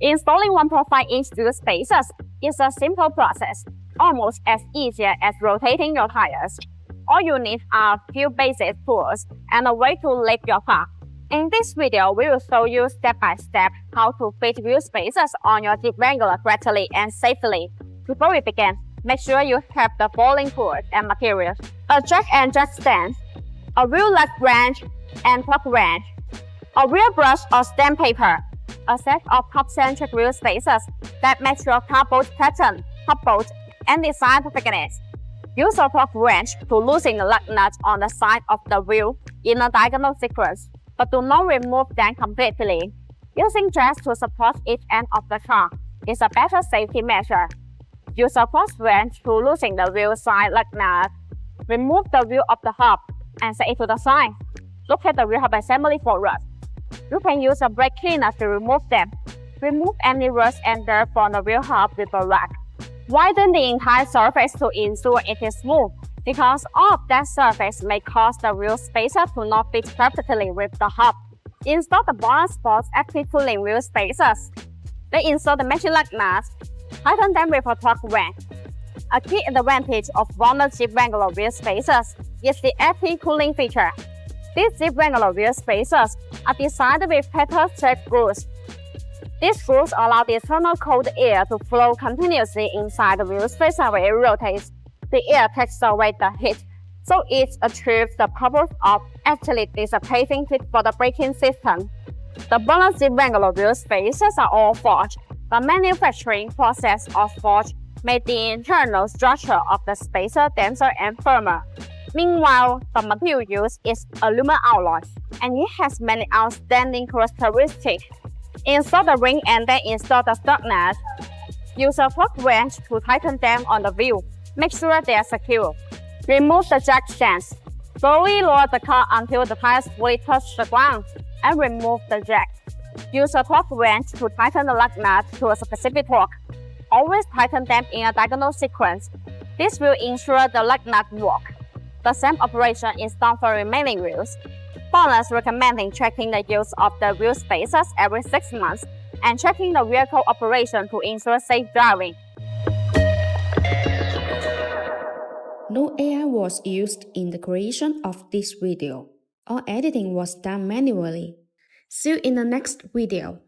Installing 1.5-inch wheel spacers is a simple process, almost as easy as rotating your tires. All you need are a few basic tools and a way to lift your car. In this video, we will show you step by step how to fit wheel spacers on your Jeep Wrangler correctly and safely. Before we begin, make sure you have the following tools and materials: a jack and jack stand, a wheel leg wrench and plug wrench, a wheel brush or stamp paper, a set of hub-centric wheel spacers that match your car bolt pattern, hub bolt, and design thickness. Use a plug wrench to loosen the lug nuts on the side of the wheel in a diagonal sequence, but do not remove them completely. Using jacks to support each end of the car is a better safety measure. Use a plug wrench to loosen the wheel side lug nut. Remove the wheel of the hub and set it to the side. Look at the wheel hub assembly for rust. You can use a brake cleaner to remove them. Remove any rust and dirt from the wheel hub with a rag. Widen the entire surface to ensure it is smooth, because all of that surface may cause the wheel spacer to not fit perfectly with the hub. Install the BONOSS active cooling wheel spacers. Then install the matching lug nuts. Tighten them with a plug wrench. A key advantage of BONOSS Jeep Wrangler wheel spacers is the active cooling feature. These Jeep Wrangler wheel spacers are designed with petal-shaped grooves. These grooves allow the internal cold air to flow continuously inside the wheel spacer when it rotates. The air takes away the heat, so it achieves the purpose of actually dissipating heat for the braking system. The BONOSS Jeep Wrangler wheel spacers are all forged. The manufacturing process of forge made the internal structure of the spacer denser and firmer. Meanwhile, the material used is aluminum alloy, and it has many outstanding characteristics. Install the ring and then install the stock nuts. Use a plug wrench to tighten them on the wheel. Make sure they are secure. Remove the jack stands. Slowly lower the car until the tires fully touch the ground, and remove the jack. Use a plug wrench to tighten the lug nuts to a specific torque. Always tighten them in a diagonal sequence. This will ensure the lug nuts work. The same operation is done for remaining wheels. BONOSS recommending checking the use of the wheel spacers every 6 months and checking the vehicle operation to ensure safe driving. No AI was used in the creation of this video. All editing was done manually. See you in the next video.